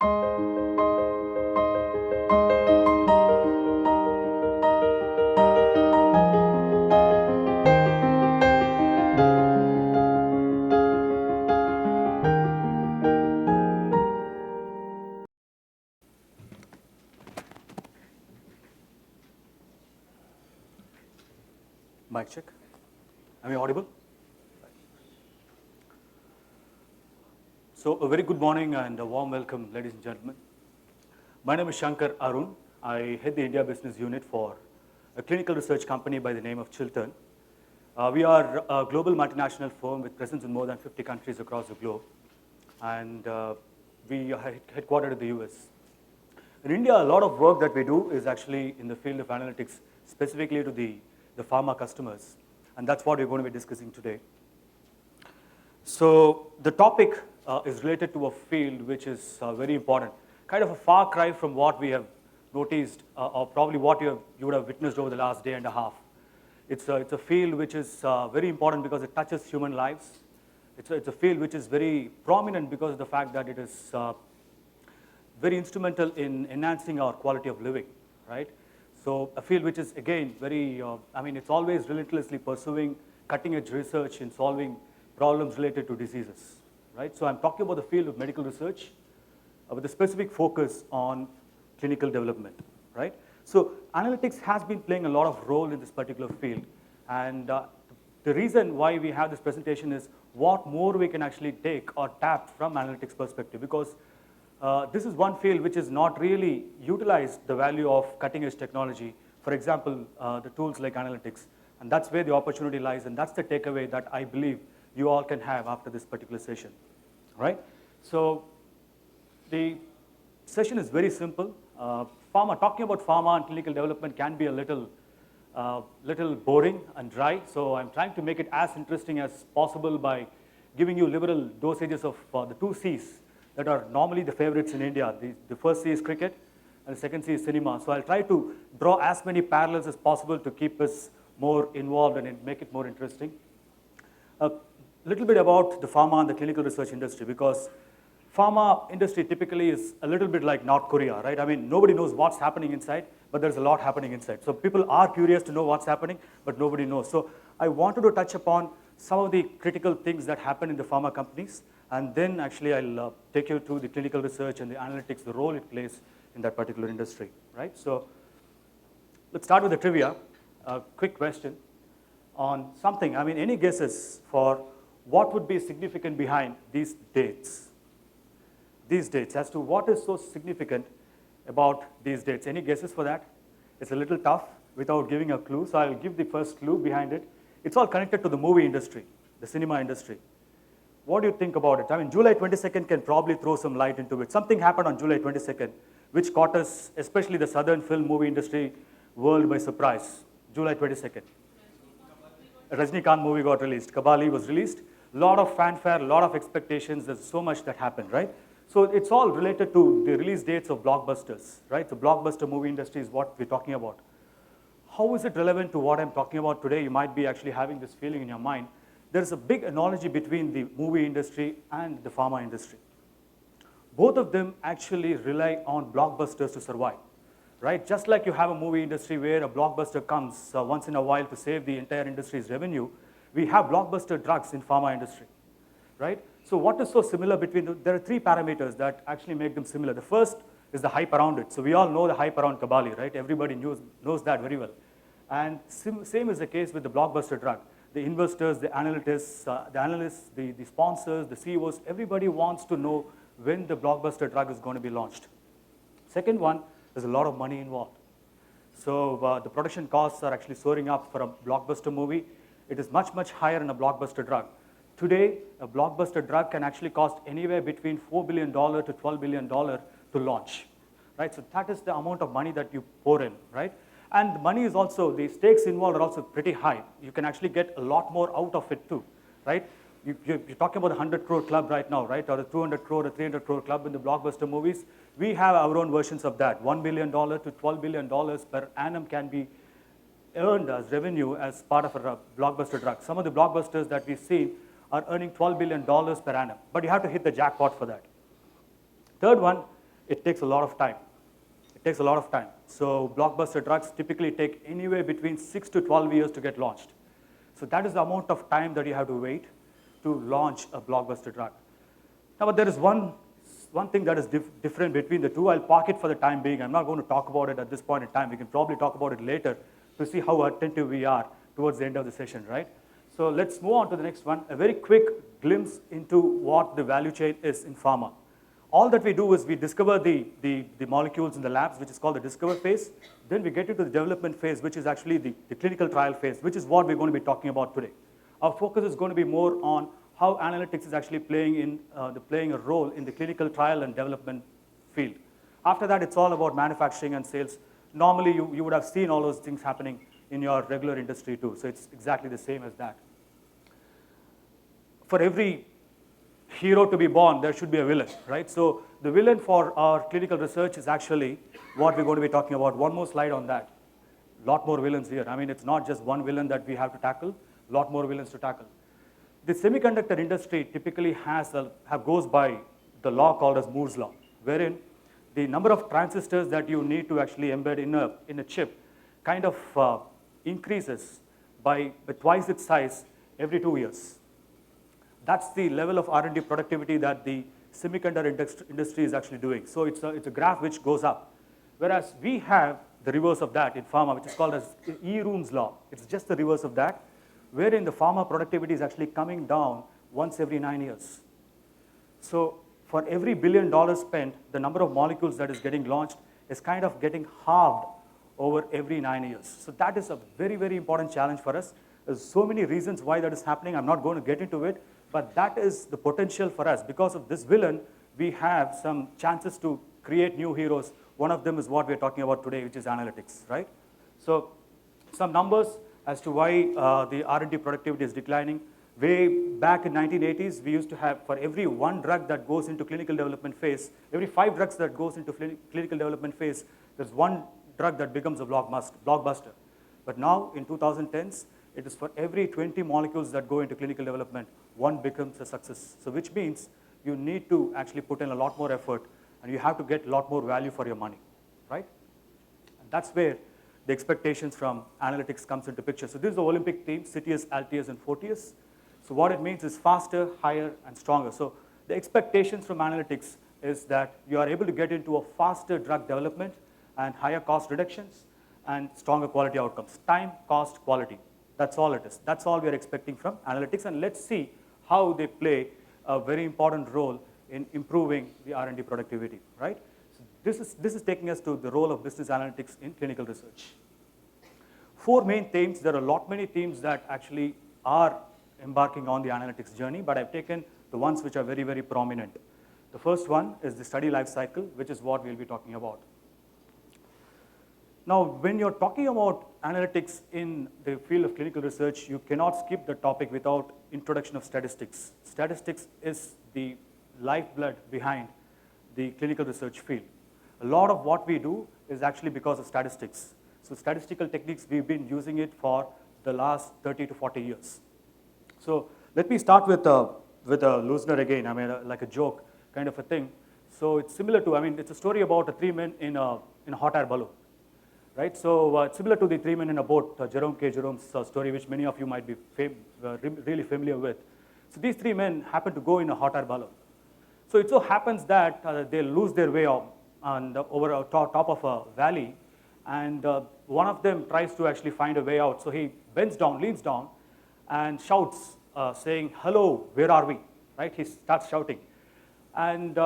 Mic check. Am I audible? So a very good morning and a warm welcome, ladies and gentlemen. My name is Shankar Arun. I head the India business unit for a clinical research company by the name of Chiltern. We are a global multinational firm with presence in more than 50 countries across the globe. And we are headquartered in the US. In India, a lot of work that we do is actually in the field of analytics, specifically to the pharma customers. And that's what we're going to be discussing today. So the topic is related to a field which is very important, kind of a far cry from what we have noticed or probably what you would have witnessed over the last day and a half. It's a field which is very important because it touches human lives. It's a field which is very prominent because of the fact that it is very instrumental in enhancing our quality of living, right? So a field which is, again, very, it's always relentlessly pursuing cutting-edge research in solving problems related to diseases, right? So I'm talking about the field of medical research with a specific focus on clinical development, right? So analytics has been playing a lot of role in this particular field. And the reason why we have this presentation is what more we can actually take or tap from analytics perspective, because this is one field which is not really utilized the value of cutting-edge technology. For example, the tools like analytics. And that's where the opportunity lies, and that's the takeaway that I believe you all can have after this particular session, right? So the session is very simple. Talking about pharma and clinical development can be a little boring and dry, so I'm trying to make it as interesting as possible by giving you liberal dosages of the two C's that are normally the favorites in India. The first C is cricket, and the second C is cinema. So I'll try to draw as many parallels as possible to keep us more involved and make it more interesting. A little bit about the pharma and the clinical research industry, because pharma industry typically is a little bit like North Korea, right? I mean, nobody knows what's happening inside, but there's a lot happening inside. So people are curious to know what's happening, but nobody knows. So I wanted to touch upon some of the critical things that happen in the pharma companies, and then actually I'll take you to the clinical research and the analytics, the role it plays in that particular industry, right? So let's start with the trivia. A quick question on something. I mean, any guesses for what would be significant behind these dates? These dates, as to what is so significant about these dates. Any guesses for that? It's a little tough without giving a clue, so I'll give the first clue behind it. It's all connected to the movie industry, the cinema industry. What do you think about it? I mean, July 22nd can probably throw some light into it. Something happened on July 22nd, which caught us, especially the southern film movie industry world, by surprise. July 22nd. A Rajnikant movie got released. Kabali was released. A lot of fanfare, a lot of expectations. There's so much that happened, right? So it's all related to the release dates of blockbusters, right? The blockbuster movie industry is what we're talking about. How is it relevant to what I'm talking about today? You might be actually having this feeling in your mind. There's a big analogy between the movie industry and the pharma industry. Both of them actually rely on blockbusters to survive, right? Just like you have a movie industry where a blockbuster comes once in a while to save the entire industry's revenue, we have blockbuster drugs in pharma industry, right? So what is so similar between them? There are three parameters that actually make them similar. The first is the hype around it. So we all know the hype around Kabali, right? Everybody knows that very well. And same is the case with the blockbuster drug. The investors, the analysts, the sponsors, the CEOs, everybody wants to know when the blockbuster drug is going to be launched. Second one, there's a lot of money involved. So the production costs are actually soaring up for a blockbuster movie. It is much, much higher in a blockbuster drug. Today, a blockbuster drug can actually cost anywhere between $4 billion to $12 billion to launch, right? So that is the amount of money that you pour in, right? And the money is also, the stakes involved are also pretty high. You can actually get a lot more out of it too, right? You're talking about a 100 crore club right now, right? Or a 200 crore or 300 crore club in the blockbuster movies. We have our own versions of that. $1 billion to $12 billion per annum can be earned as revenue as part of a blockbuster drug. Some of the blockbusters that we've seen are earning $12 billion per annum, but you have to hit the jackpot for that. Third one it takes a lot of time. It takes a lot of time. So blockbuster drugs typically take anywhere between 6 to 12 years to get launched. So that is the amount of time that you have to wait to launch a blockbuster drug. Now, but there is one thing that is different between the two. I'll park it for the time being. I'm not going to talk about it at this point in time. We can probably talk about it later to see how attentive we are towards the end of the session, right? So let's move on to the next one. A very quick glimpse into what the value chain is in pharma. All that we do is we discover the molecules in the labs, which is called the discover phase. Then we get into the development phase, which is actually the clinical trial phase, which is what we're going to be talking about today. Our focus is going to be more on how analytics is actually playing a role in the clinical trial and development field. After that, it's all about manufacturing and sales. Normally, you would have seen all those things happening in your regular industry too. So it's exactly the same as that. For every hero to be born, there should be a villain, right? So the villain for our clinical research is actually what we're going to be talking about. One more slide on that. A lot more villains here. I mean, it's not just one villain that we have to tackle, a lot more villains to tackle. The semiconductor industry typically goes by the law called as Moore's law, wherein the number of transistors that you need to actually embed in a chip kind of increases by twice its every 2 years. That's the level of R&D productivity that the semiconductor industry is actually doing. So it's a graph which goes up. Whereas we have the reverse of that in pharma, which is called as Arun's law. It's just the reverse of that, wherein the pharma productivity is actually coming down once every 9 years. So for every $1 billion spent, the number of molecules that is getting launched is kind of getting halved over every 9 years. So that is a very, very important challenge for us. There's so many reasons why that is happening. I'm not going to get into it, but that is the potential for us. Because of this villain, we have some chances to create new heroes. One of them is what we're talking about today, which is analytics, right? So some numbers as to why the R&D productivity is declining. Way back in 1980s, we used to have, for every one drug that goes into clinical development phase, every 5 drugs that goes into clinical development phase, there's one drug that becomes a blockbuster. But now, in 2010s, it is for every 20 molecules that go into clinical development, one becomes a success. So which means you need to actually put in a lot more effort, and you have to get a lot more value for your money, right? And that's where the expectations from analytics comes into picture. So this is the Olympic theme, Citius, Altius, and Fortius. So what it means is faster, higher, and stronger. So the expectations from analytics is that you are able to get into a faster drug development and higher cost reductions and stronger quality outcomes. Time, cost, quality. That's all it is. That's all we are expecting from analytics. And let's see how they play a very important role in improving the R&D productivity, right? So this is taking us to the role of business analytics in clinical research. 4 main themes. There are many themes that actually are embarking on the analytics journey, but I've taken the ones which are very, very prominent. The first one is the study life cycle, which is what we'll be talking about. Now, when you're talking about analytics in the field of clinical research, you cannot skip the topic without introduction of statistics. Statistics is the lifeblood behind the clinical research field. A lot of what we do is actually because of statistics. So statistical techniques, we've been using it for the last 30 to 40 years. So let me start with a loosener again, I mean, like a joke kind of a thing. So it's similar to, I mean, it's a story about 3 men in a hot air balloon, right? So it's similar to the 3 men in a boat, Jerome's story, which many of you might be really familiar with. So these 3 men happen to go in a hot air balloon. So it so happens that they lose their way over top of a valley, and one of them tries to actually find a way out. So he bends down, leans down, and shouts, saying, "Hello, where are we?" Right? He starts shouting. And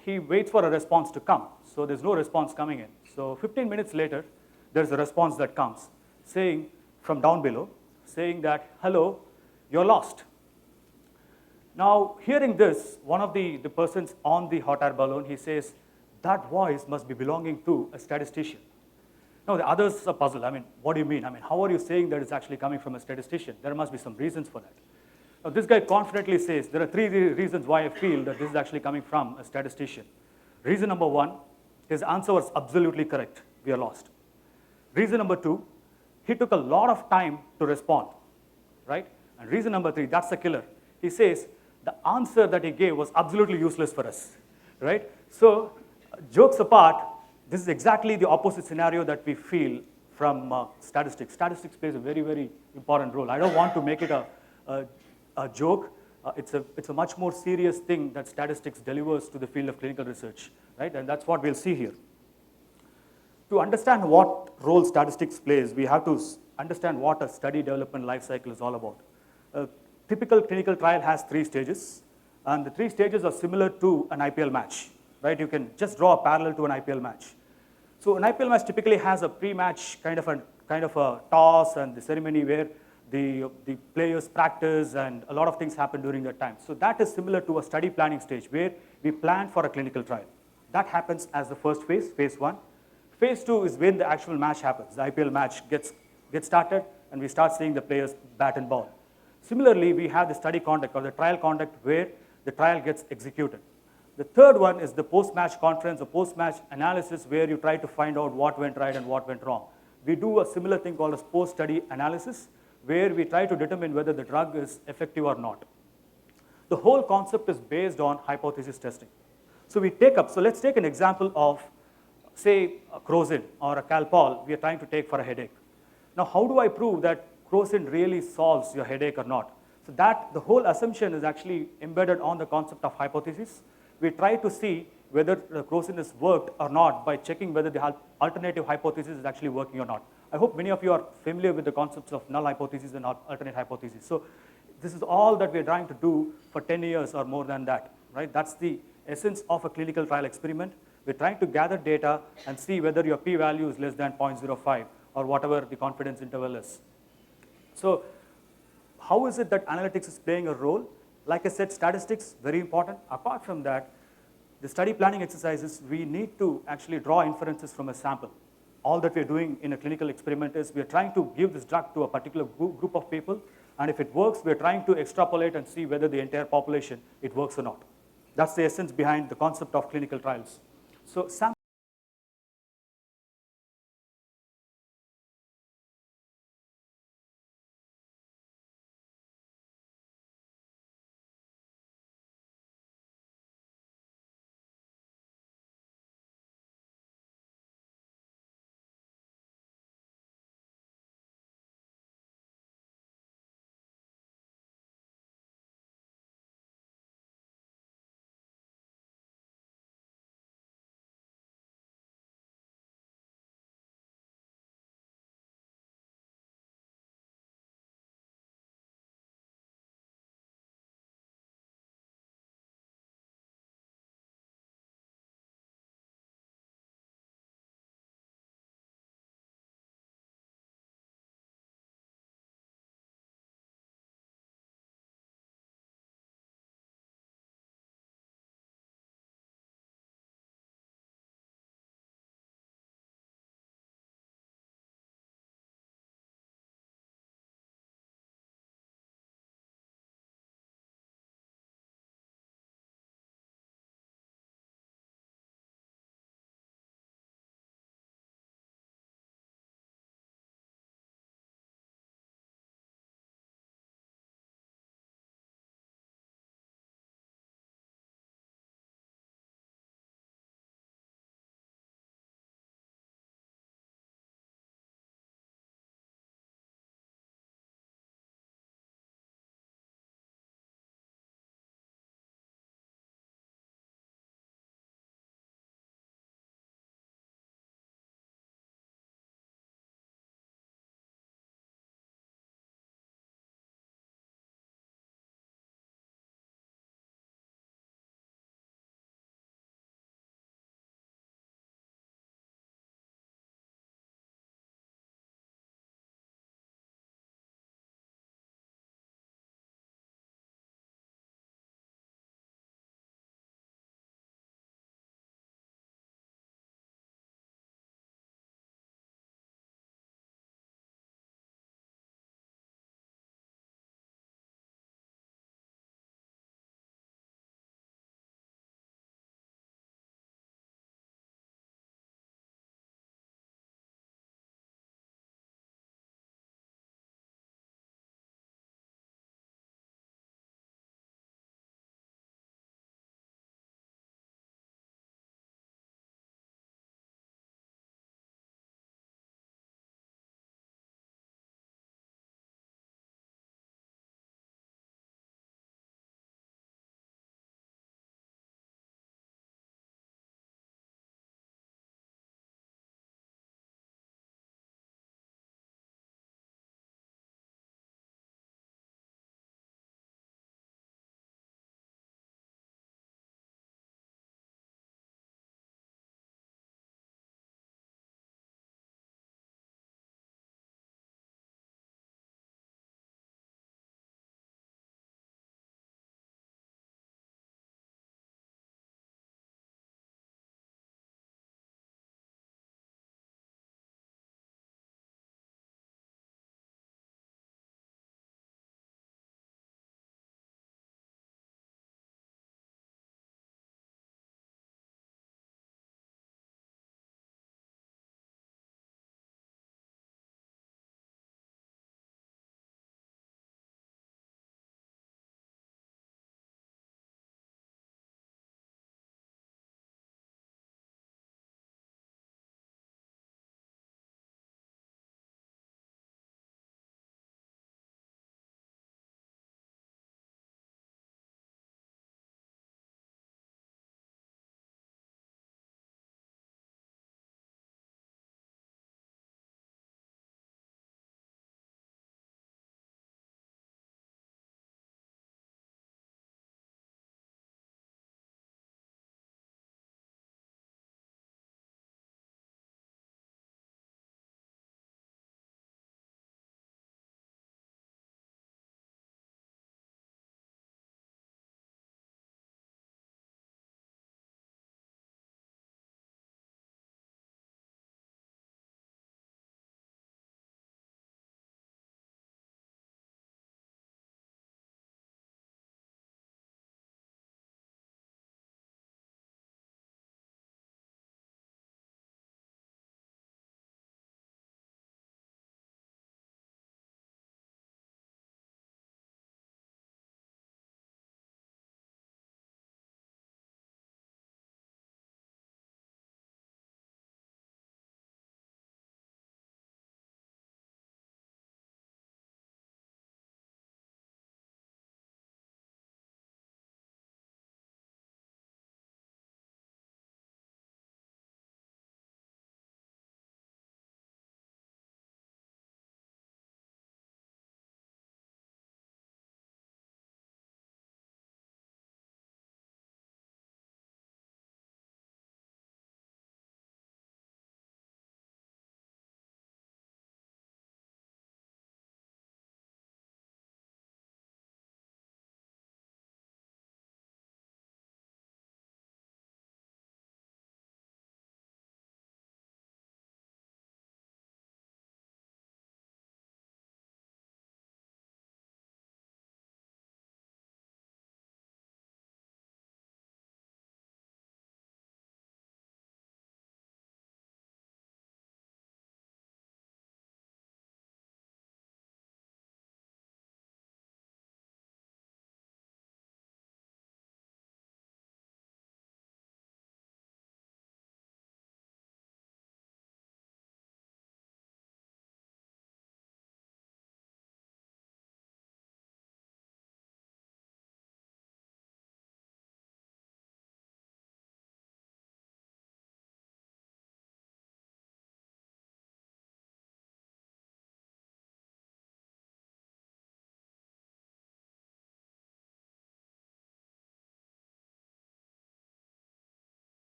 he waits for a response to come. So there's no response coming in. So 15 minutes later, there's a response that comes, saying, from down below, saying that, "Hello, you're lost." Now, hearing this, one of the persons on the hot air balloon, he says, "That voice must be belonging to a statistician." Now, the others are puzzled. I mean, what do you mean? I mean, how are you saying that it's actually coming from a statistician? There must be some reasons for that. Now, this guy confidently says, there are 3 reasons why I feel that this is actually coming from a statistician. Reason number 1, his answer was absolutely correct. We are lost. Reason number 2, he took a lot of time to respond, right? And reason number 3, that's the killer. He says, the answer that he gave was absolutely useless for us, right? So Jokes apart, this is exactly the opposite scenario that we feel from statistics. Statistics plays a very, very important role. I don't want to make it a, a joke. It's a much more serious thing that statistics delivers to the field of clinical research, right? And that's what we'll see here. To understand what role statistics plays, we have to understand what a study development life cycle is all about. A typical clinical trial has 3 stages, and the 3 stages are similar to an IPL match, right? You can just draw a parallel to an IPL match. So an IPL match typically has a pre-match kind of a toss and the ceremony where the players practice and a lot of things happen during that time. So that is similar to a study planning stage where we plan for a clinical trial. That happens as the first phase, phase 1. Phase 2 is when the actual match happens. The IPL match gets started and we start seeing the players bat and ball. Similarly, we have the study conduct or the trial conduct where the trial gets executed. The third one is the post-match conference or post-match analysis where you try to find out what went right and what went wrong. We do a similar thing called as post-study analysis where we try to determine whether the drug is effective or not. The whole concept is based on hypothesis testing. So let's take an example of, say, a crocin or a Calpol we are trying to take for a headache. Now, how do I prove that crocin really solves your headache or not? So the whole assumption is actually embedded on the concept of hypothesis. We try to see whether the crocin is worked or not by checking whether the alternative hypothesis is actually working or not. I hope many of you are familiar with the concepts of null hypothesis and alternate hypothesis. So this is all that we're trying to do for 10 years or more than that, right? That's the essence of a clinical trial experiment. We're trying to gather data and see whether your p-value is less than 0.05 or whatever the confidence interval is. So how is it that analytics is playing a role? Like I said, statistics, very important. Apart from that, the study planning exercises, we need to actually draw inferences from a sample. All that we're doing in a clinical experiment is we're trying to give this drug to a particular group of people, and if it works, we're trying to extrapolate and see whether the entire population, it works or not. That's the essence behind the concept of clinical trials. So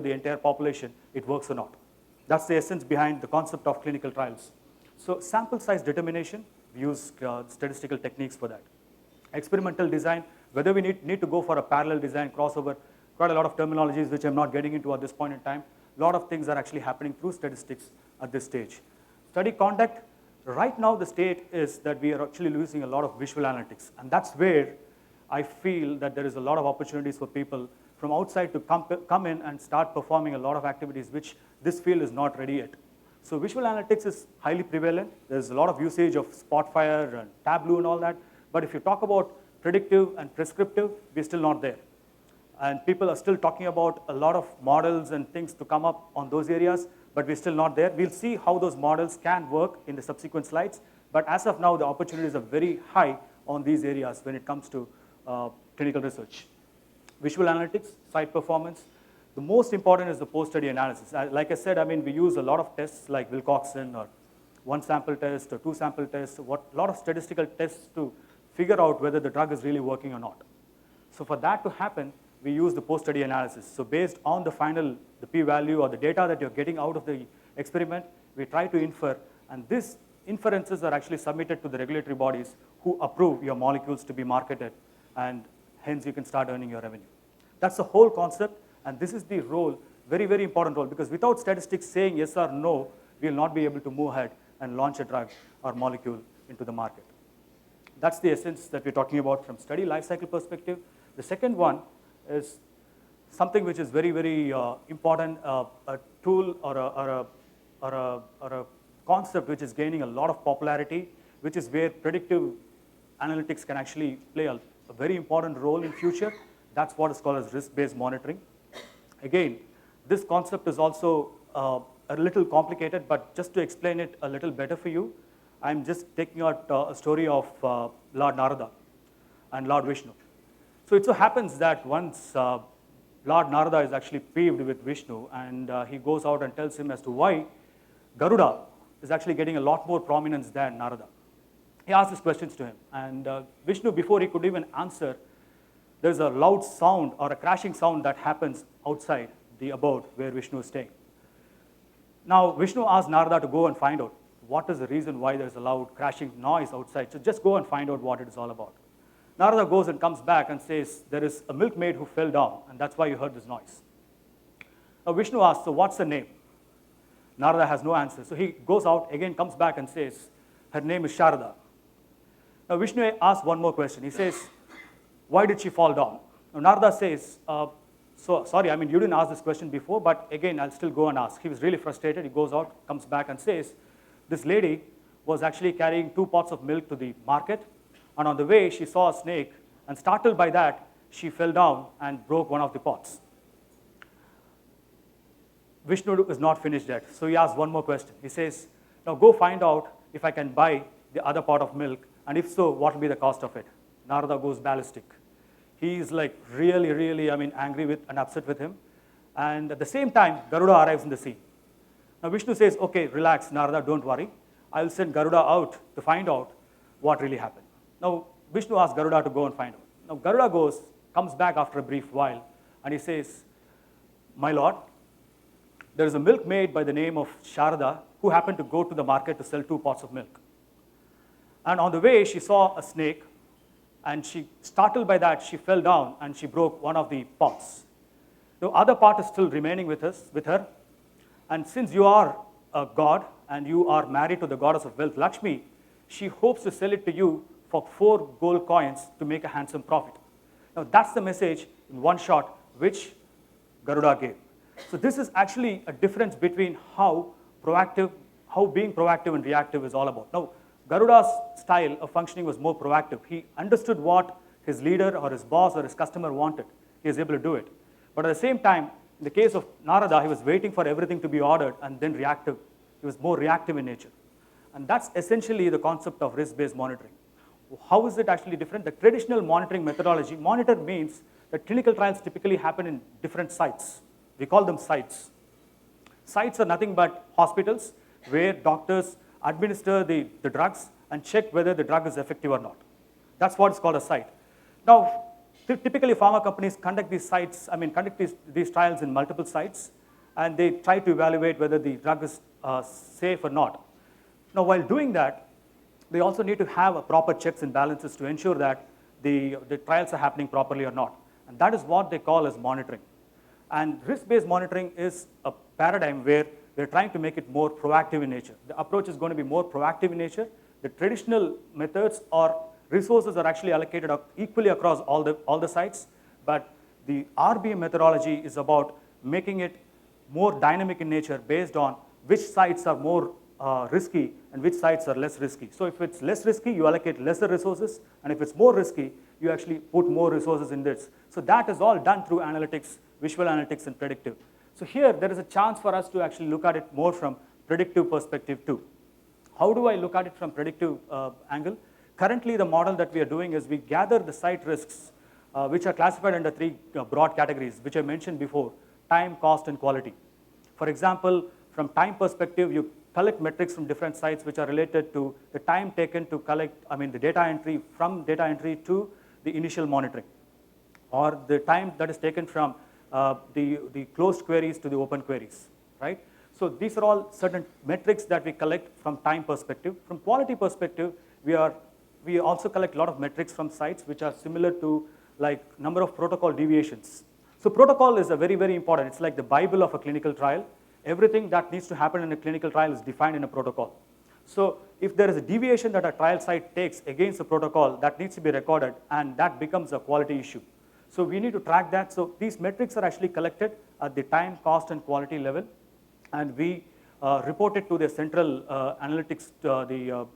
the entire population, it works or not. That's the essence behind the concept of clinical trials. So sample size determination, we use statistical techniques for that. Experimental design, whether we need to go for a parallel design, crossover, quite a lot of terminologies which I'm not getting into at this point in time. A lot of things are actually happening through statistics at this stage. Study conduct, right now the state is that we are actually using a lot of visual analytics, and that's where I feel that there is a lot of opportunities for people from outside to come in and start performing a lot of activities which this field is not ready yet. So visual analytics is highly prevalent. There's a lot of usage of Spotfire and Tableau and all that. But if you talk about predictive and prescriptive, we're still not there. And people are still talking about a lot of models and things to come up on those areas, but we're still not there. We'll see how those models can work in the subsequent slides. But as of now, the opportunities are very high on these areas when it comes to clinical research. Visual analytics, site performance. The most important is the post-study analysis. Like I said, I mean, we use a lot of tests like Wilcoxon or one sample test or two sample tests, a lot of statistical tests to figure out whether the drug is really working or not. So for that to happen, we use the post-study analysis. So based on the p-value or the data that you're getting out of the experiment, we try to infer, and these inferences are actually submitted to the regulatory bodies who approve your molecules to be marketed, and hence you can start earning your revenue. That's the whole concept, and this is the role, very, very important role, because without statistics saying yes or no, we will not be able to move ahead and launch a drug or molecule into the market. That's the essence that we're talking about from study lifecycle perspective. The second one is something which is very, very important, a tool or a concept which is gaining a lot of popularity, which is where predictive analytics can actually play a very important role in future. That's what is called as risk-based monitoring. Again, this concept is also a little complicated, but just to explain it a little better for you, I'm just taking out a story of Lord Narada and Lord Vishnu. So it so happens that once Lord Narada is actually peeved with Vishnu, and he goes out and tells him as to why Garuda is actually getting a lot more prominence than Narada. He asks these questions to him, and Vishnu, before he could even answer, there's a loud sound or a crashing sound that happens outside the abode where Vishnu is staying. Now, Vishnu asks Narada to go and find out what is the reason why there's a loud crashing noise outside. So just go and find out what it is all about. Narada goes and comes back and says, there is a milkmaid who fell down, and that's why you heard this noise. Now, Vishnu asks, so what's her name? Narada has no answer. So he goes out, again comes back and says, her name is Sharada. Now, Vishnu asks one more question. He says, why did she fall down? Now, Narada says, so sorry, I mean, you didn't ask this question before, but again, I'll still go and ask. He was really frustrated. He goes out, comes back and says, this lady was actually carrying 2 pots of milk to the market, and on the way, she saw a snake, and startled by that, she fell down and broke one of the pots. Vishnu is not finished yet, so he asks one more question. He says, now go find out if I can buy the other pot of milk, and if so, what will be the cost of it? Narada goes ballistic. He's like really, really, I mean, angry with and upset with him. And at the same time, Garuda arrives in the scene. Now Vishnu says, okay, relax, Narada, don't worry. I'll send Garuda out to find out what really happened. Now Vishnu asks Garuda to go and find out. Now Garuda goes, comes back after a brief while, and he says, my lord, there is a milkmaid by the name of Sharada who happened to go to the market to sell 2 pots of milk. And on the way, she saw a snake, and she, startled by that, she fell down and she broke one of the pots. The other pot is still remaining with her. And since you are a god and you are married to the goddess of wealth, Lakshmi, she hopes to sell it to you for 4 gold coins to make a handsome profit. Now that's the message in one shot which Garuda gave. So this is actually a difference between how being proactive and reactive is all about. Now, Garuda's style of functioning was more proactive. He understood what his leader or his boss or his customer wanted. He was able to do it. But at the same time, in the case of Narada, he was waiting for everything to be ordered and then reactive. He was more reactive in nature. And that's essentially the concept of risk-based monitoring. How is it actually different? The traditional monitoring methodology, monitor means that clinical trials typically happen in different sites. We call them sites. Sites are nothing but hospitals where doctors administer the drugs and check whether the drug is effective or not. That's what is called a site. Now, Typically, pharma companies conduct these trials in multiple sites, and they try to evaluate whether the drug is safe or not. Now, while doing that, they also need to have a proper checks and balances to ensure that the trials are happening properly or not. And that is what they call as monitoring. And risk-based monitoring is a paradigm where we're trying to make it more proactive in nature. The approach is going to be more proactive in nature. The traditional methods or resources are actually allocated equally across all the sites, but the RBM methodology is about making it more dynamic in nature based on which sites are more risky and which sites are less risky. So if it's less risky, you allocate lesser resources, and if it's more risky, you actually put more resources in this. So that is all done through analytics, visual analytics, and predictive. So here, there is a chance for us to actually look at it more from predictive perspective too. How do I look at it from predictive angle? Currently, the model that we are doing is we gather the site risks, which are classified under three broad categories, which I mentioned before: time, cost, and quality. For example, from time perspective, you collect metrics from different sites which are related to the time taken to collect, the data entry, from data entry to the initial monitoring, or the time that is taken from the closed queries to the open queries, right? So these are all certain metrics that we collect from time perspective. From quality perspective, we also collect a lot of metrics from sites which are similar to like number of protocol deviations. So protocol is a very, very important. It's like the Bible of a clinical trial. Everything that needs to happen in a clinical trial is defined in a protocol. So if there is a deviation that a trial site takes against a protocol, that needs to be recorded, and that becomes a quality issue. So we need to track that. So these metrics are actually collected at the time, cost, and quality level, and we report it to the central analytics,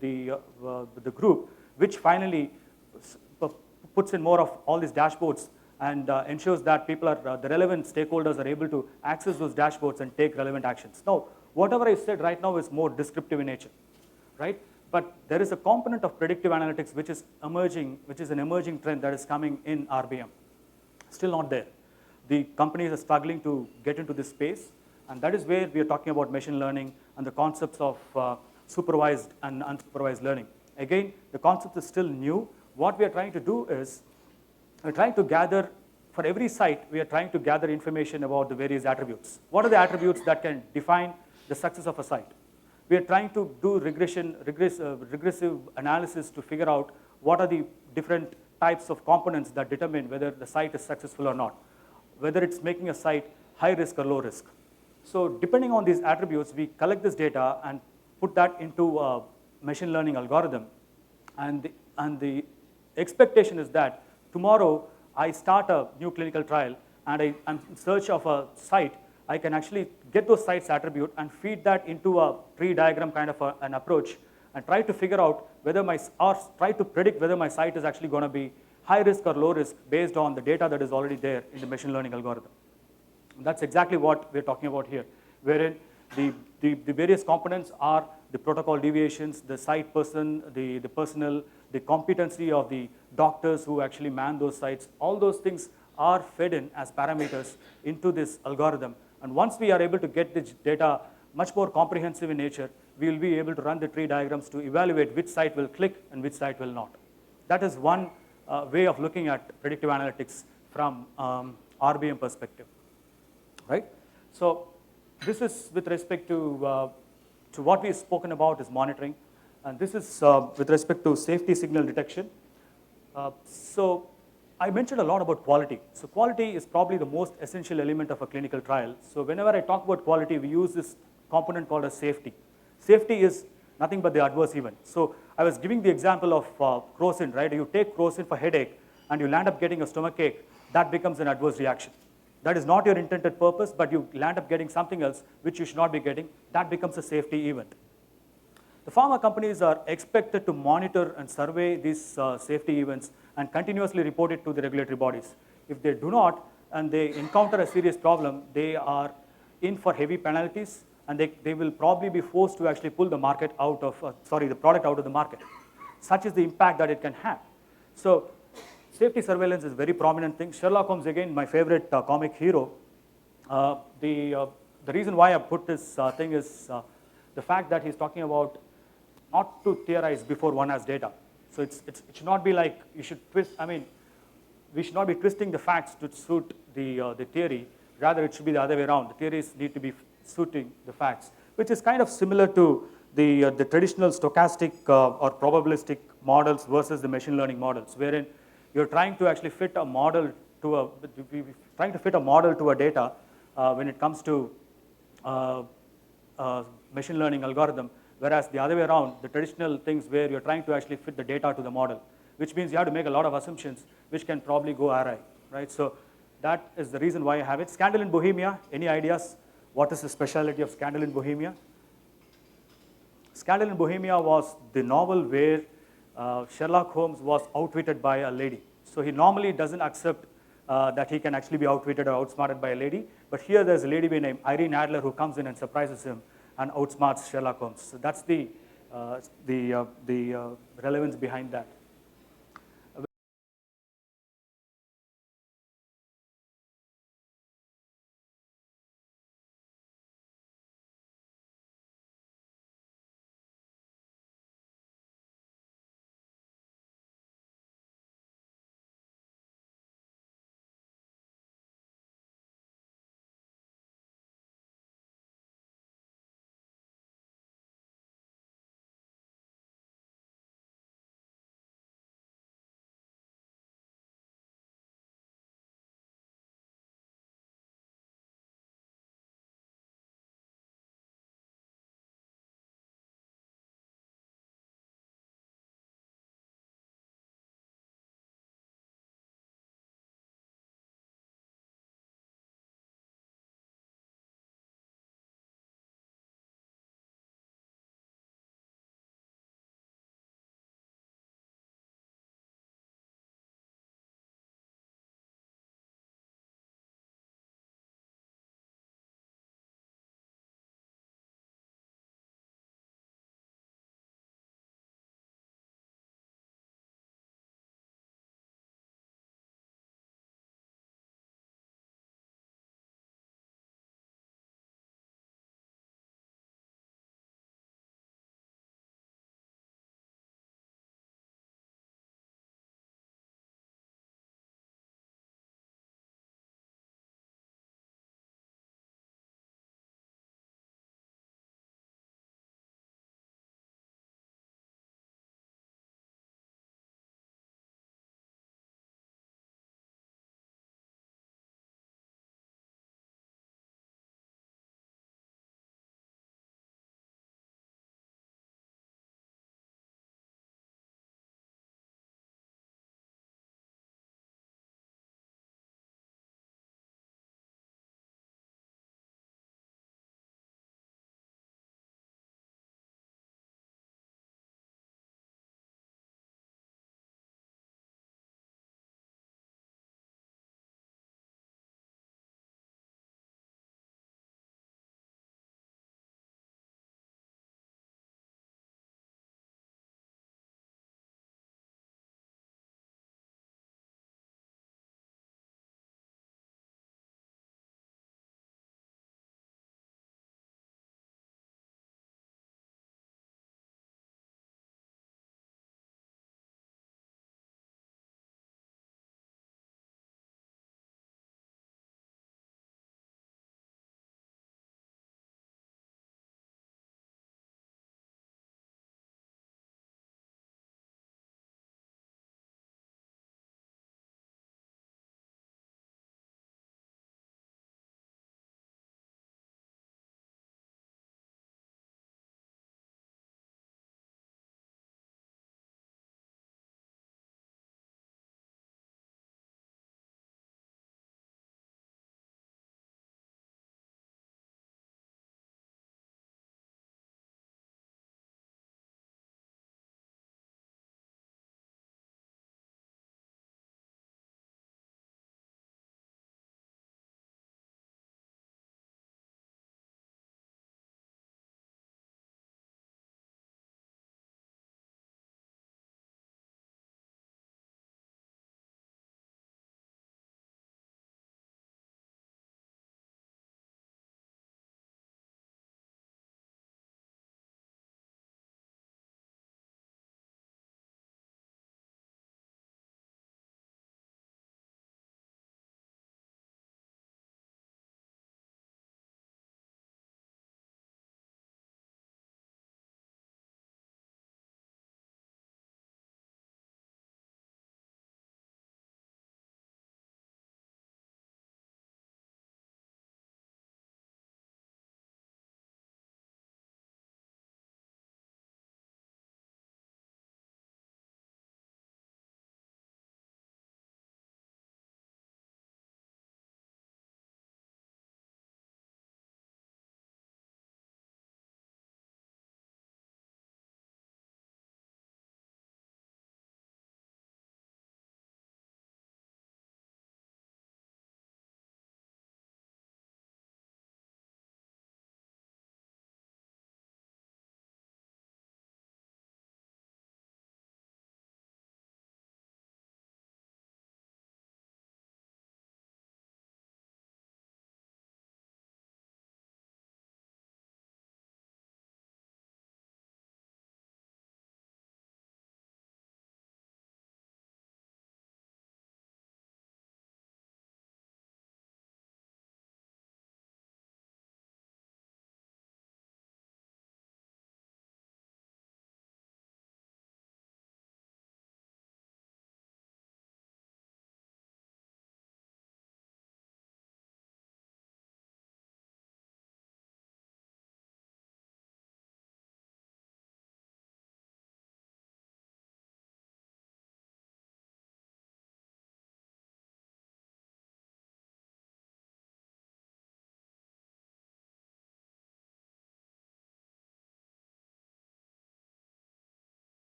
the group, which finally puts in more of all these dashboards and ensures that people are, the relevant stakeholders are able to access those dashboards and take relevant actions. Now, whatever I said right now is more descriptive in nature, right? But there is a component of predictive analytics which is emerging, which is an emerging trend that is coming in RBM. Still not there. The companies are struggling to get into this space, and that is where we are talking about machine learning and the concepts of supervised and unsupervised learning. Again, the concept is still new. What we are trying to do is, we're trying to gather, for every site, we are trying to gather information about the various attributes. What are the attributes that can define the success of a site? We are trying to do regressive analysis to figure out what are the different types of components that determine whether the site is successful or not, whether it's making a site high risk or low risk. So depending on these attributes, we collect this data and put that into a machine learning algorithm. And the expectation is that tomorrow I start a new clinical trial and I'm in search of a site, I can actually get those sites attribute and feed that into a tree diagram kind of an approach and try to figure out whether try to predict whether my site is actually going to be high risk or low risk based on the data that is already there in the machine learning algorithm. And that's exactly what we're talking about here, wherein the various components are the protocol deviations, the site person, the personnel, the competency of the doctors who actually man those sites. All those things are fed in as parameters into this algorithm. And once we are able to get this data much more comprehensive in nature, we will be able to run the tree diagrams to evaluate which site will click and which site will not. That is one way of looking at predictive analytics from RBM perspective, right? So this is with respect to what we've spoken about is monitoring, and this is with respect to safety signal detection. So I mentioned a lot about quality. So quality is probably the most essential element of a clinical trial. So whenever I talk about quality, we use this component called as safety. Safety is nothing but the adverse event. So I was giving the example of crocin, right? You take crocin for headache and you land up getting a stomachache, that becomes an adverse reaction. That is not your intended purpose, but you land up getting something else which you should not be getting. That becomes a safety event. The pharma companies are expected to monitor and survey these safety events and continuously report it to the regulatory bodies. If they do not and they encounter a serious problem, they are in for heavy penalties, and they will probably be forced to actually pull the market out of, the product out of the market. Such is the impact that it can have. So safety surveillance is a very prominent thing. Sherlock Holmes, again, my favorite comic hero. The reason why I put this thing is the fact that he's talking about not to theorize before one has data. So it should not be like you should twist. I mean, we should not be twisting the facts to suit the theory. Rather, it should be the other way around. The theories need to be suiting the facts, which is kind of similar to the traditional stochastic or probabilistic models versus the machine learning models, wherein you're trying to actually fit a model to a data when it comes to machine learning algorithm, whereas the other way around, the traditional things where you're trying to actually fit the data to the model, which means you have to make a lot of assumptions, which can probably go awry, right? So that is the reason why I have it. Scandal in Bohemia, any ideas? What is the specialty of Scandal in Bohemia? Scandal in Bohemia was the novel where Sherlock Holmes was outwitted by a lady. So he normally doesn't accept that he can actually be outwitted or outsmarted by a lady. But here there's a lady named Irene Adler who comes in and surprises him and outsmarts Sherlock Holmes. So that's the relevance behind that.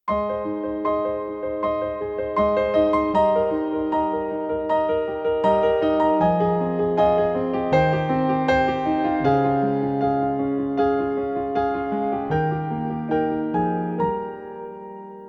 you.